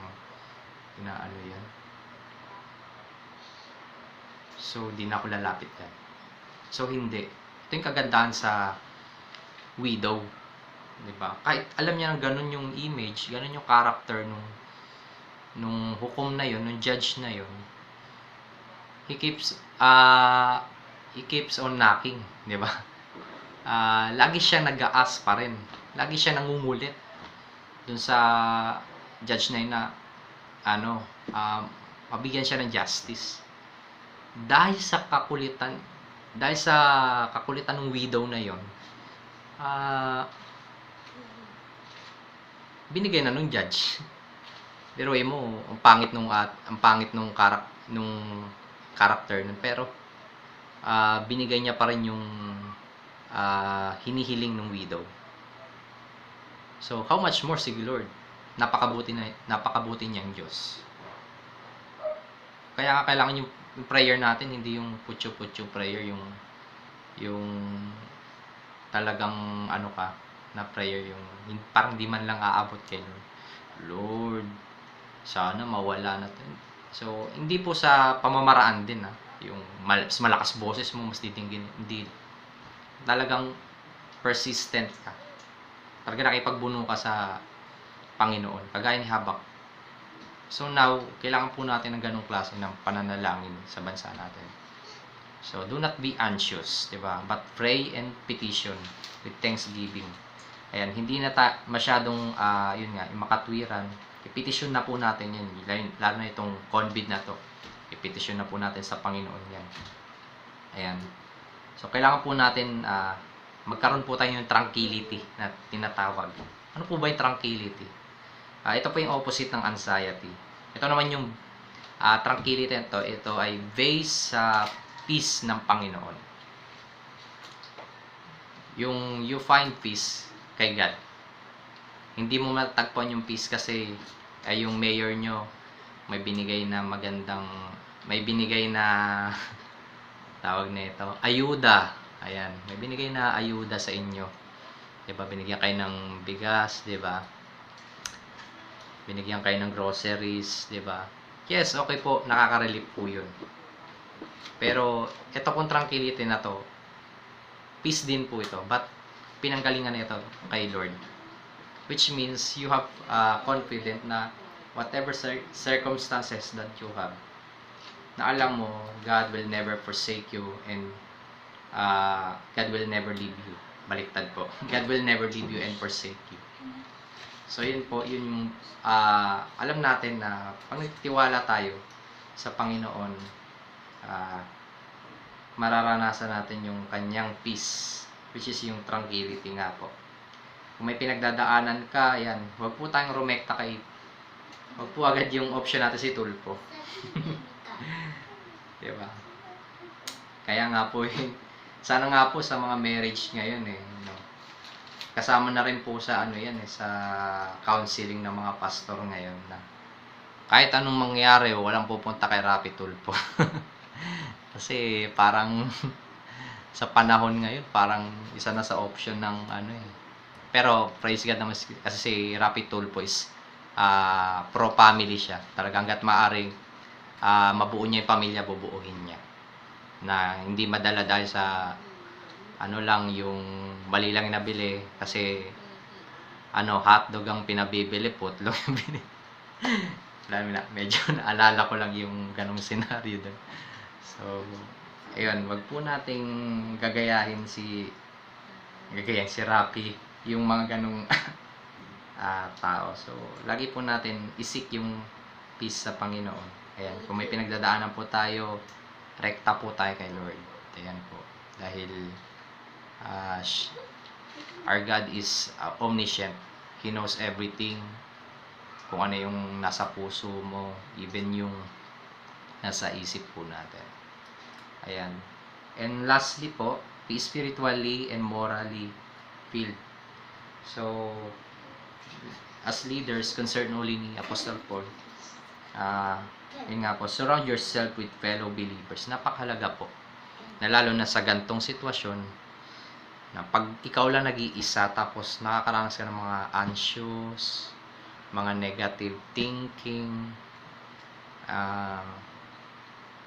yan. So, di na ako lalapit yan. So, hindi. Ito yung kagandahan sa widow. Diba? Kahit alam niya na ganun yung image, ganun yung character nung hukom na yun, nung judge na yun, he keeps on knocking, di ba? Lagi siya nag-a-ask pa rin. Lagi siya nangungulit dun sa judge na yun na mabigyan siya ng justice. Dahil sa kakulitan ng widow na yun, binigay na nung judge. Pero mo, ang pangit nung character nun, pero binigay niya pa rin yung hinihiling ng widow. So, how much more si Lord? Napakabuti niyang Diyos. Kaya kailangan yung prayer natin, hindi yung putyo-putyo prayer, yung talagang na prayer, yung parang di man lang aabot kay Lord. Lord, sana mawala na to. So, hindi po sa pamamaraan din yung mas malakas boses mo, mas titinggin, hindi. Talagang persistent ka. Talaga nakipagbuno ka sa Panginoon. Kagaya ni Habakuk. So now, kailangan po natin ng ganong klase ng pananalangin sa bansa natin. So, do not be anxious, di ba? But pray and petition with thanksgiving. Ayan, hindi na masyadong, yun nga, makatwiran. I-petition na po natin yan. Lalo na itong COVID na to. I-petition na po natin sa Panginoon yan. Ayan. So, kailangan po natin magkaroon po tayo ng tranquility na tinatawag. Ano po ba yung tranquility? Ito po yung opposite ng anxiety. Ito naman yung tranquility ito. Ito ay based sa peace ng Panginoon. Yung you find peace kay God. Hindi mo matagpuan yung peace kasi yung mayor nyo may binigay na tawag na ito, ayuda. Ayan, may binigay na ayuda sa inyo. Diba, binigyan kayo ng bigas, diba? Binigyan kayo ng groceries, diba? Yes, okay po, nakaka-relieve po yun. Pero, ito pong tranquility na to, peace din po ito, but pinanggalingan na ito kay Lord. Which means, you have confident na whatever circumstances that you have, na alam mo, God will never forsake you and God will never leave you. Baliktad po. God will never leave you and forsake you. So, yun po, yun yung alam natin na pag nagtiwala tayo sa Panginoon, mararanasan natin yung kanyang peace, which is yung tranquility nga po. Kung may pinagdadaanan ka, yan, huwag po tayong rumekta kay, huwag po agad yung option natin si Tulpo. Diba? Kaya nga po sana nga po sa mga marriage ngayon no? Kasama na rin po sa sa counseling ng mga pastor ngayon na kahit anong mangyari, walang pupunta kay Rapi Tulpo. Kasi parang sa panahon ngayon, parang isa na sa option ng Pero praise God naman kasi si Rapi Tulpo is pro-family siya. Talagang hanggat maaring mabuo niya yung pamilya, bubuuhin niya. Na hindi madala dahil sa lang yung mali lang nabili kasi hotdog ang pinabibili, putlog yung binili. Medyo naalala ko lang yung ganong scenario doon. So, ayun, wag po nating gagayahin si Rapi, yung mga ganong tao. So, lagi po natin isik yung peace sa Panginoon. Ayan, kung may pinagdadaanan po tayo, rekta po tayo kay Lord. Ayan po. Dahil our God is omniscient. He knows everything. Kung ano yung nasa puso mo, even yung nasa isip po natin. Ayan. And lastly po, be spiritually and morally filled. So, as leaders, concerned only ni Apostle Paul, yun nga po, surround yourself with fellow believers. Napakahalaga po. Na lalo na sa gantong sitwasyon, na pag ikaw lang nag-iisa, tapos nakakaranas ka ng mga anxious, mga negative thinking,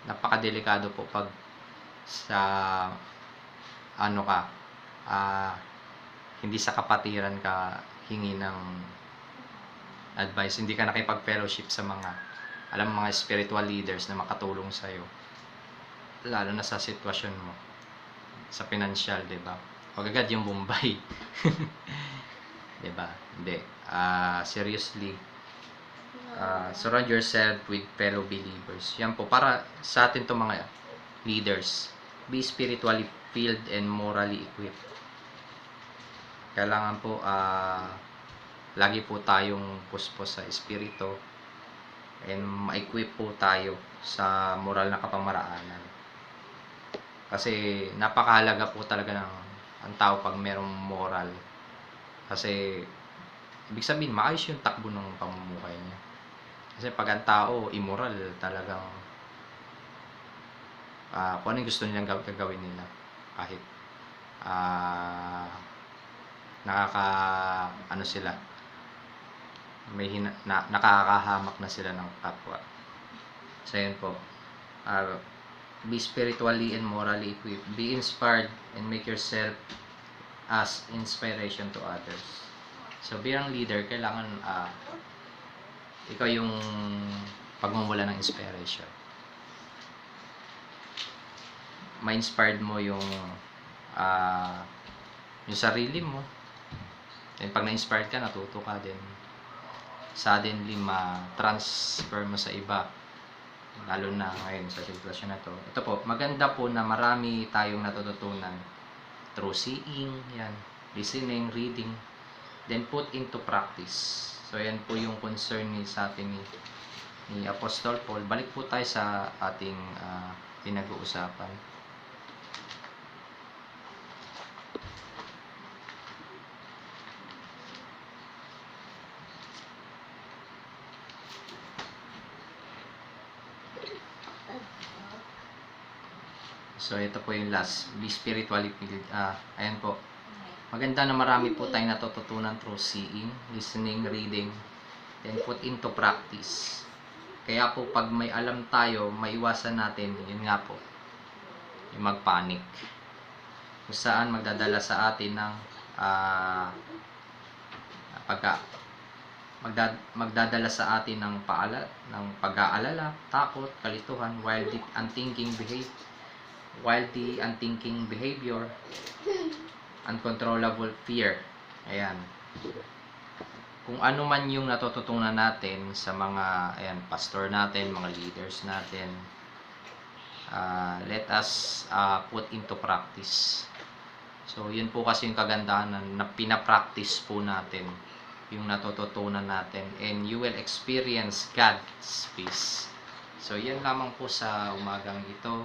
napakadelikado po pag sa hindi sa kapatiran ka hingi ng advice, hindi ka nakipag-fellowship sa mga spiritual leaders na makatulong sa'yo, lalo na sa sitwasyon mo sa financial, diba? Huwag agad yung Bombay. Diba? Hindi. Seriously, surround yourself with fellow believers. Yan po, para sa atin to mga leaders, be spiritually filled and morally equipped. Kailangan po lagi po tayong puspos sa espiritu and ma-equip po tayo sa moral na kapamaraanan. Kasi napakahalaga po talaga ng ang tao pag merong moral. Kasi ibig sabihin, maayos yung takbo ng pamumuhay niya. Kasi pag ang tao immoral, talagang kung ano yung gusto nilang gagawin nila, kahit sila, nakakahamak na sila ng kapwa. So yun po, be spiritually and morally equipped, be inspired and make yourself as inspiration to others. So bilang leader, kailangan ikaw yung pagmumula ng inspiration. Ma-inspired mo yung sarili mo. Then pag na-inspired ka, natuto ka din. Suddenly ma-transfer mo sa iba. Lalo na ngayon sa sitwasyon na to. Ito po, maganda po na marami tayong natututunan through seeing, yan, listening, reading, then put into practice. So yan po yung concern sa atin ni Apostol Paul. Balik po tayo sa ating pinag-uusapan. So ito po yung last, be spiritually filled. Ayan po. Maganda na marami po tayong natututunan through seeing, listening, reading, then put into practice. Kaya po pag may alam tayo, maiwasan natin, yun nga po, yung magpanic. Kung saan magdadala sa atin ng magdadala sa atin ng pag-aalala, takot, kalituhan, while the unthinking behavior, uncontrollable fear. Ayan. Kung ano man yung natututunan natin sa mga pastor natin, mga leaders natin, let us put into practice. So, yun po kasi yung kagandahan na pinapractice po natin yung natututunan natin, and you will experience God's peace. So, yan lamang po sa umagang ito.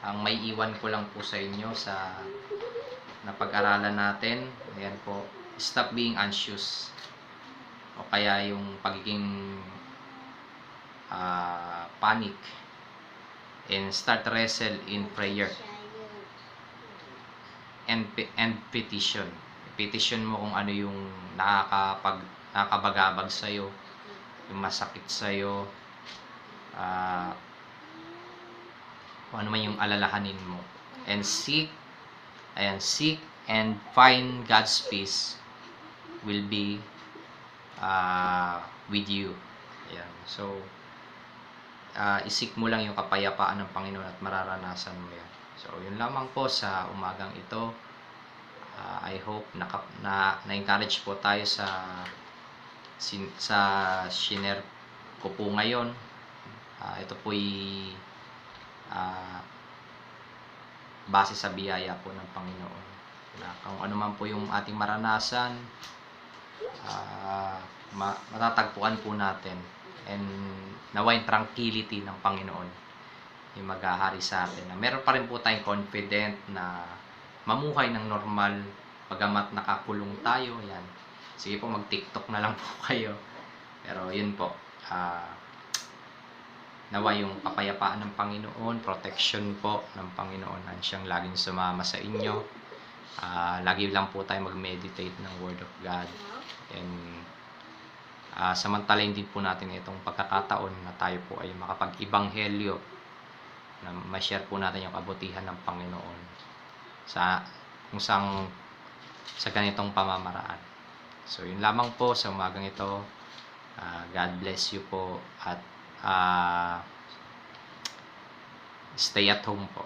Ang may iwan ko lang po sa inyo sa napag-aralan natin, ayan po, stop being anxious, o kaya yung pagiging panic, and start wrestle in prayer and petition. Petition mo kung ano yung nakakabagabag sa'yo, yung masakit sa'yo, kung ano man yung alalahanin mo, and seek and find God's peace will be with you. Ayan. So, isik mo lang yung kapayapaan ng Panginoon at mararanasan mo yan. So, yun lamang po sa umagang ito. I hope na-encourage po tayo sa share ko po ngayon. Ito po'y base sa biyaya po ng Panginoon. Kung ano man po yung ating maranasan, matatagpuan po natin, and naway tranquility ng Panginoon yung maghahari sa atin. Meron pa rin po tayong confident na mamuhay ng normal pagamat nakakulong tayo. Yan. Sige po, mag-TikTok na lang po kayo. Pero yun po, nawa yung kapayapaan ng Panginoon, protection po ng Panginoon, ang siyang laging sumama sa inyo. Lagi lang po tayo mag-meditate ng Word of God. And samantalahin din po natin itong pagkakataon na tayo po ay makapag-ibanghelyo, na ma-share po natin yung kabutihan ng Panginoon sa ganitong pamamaraan. So, yun lamang po sa umagang ito. God bless you po, at stay at home po.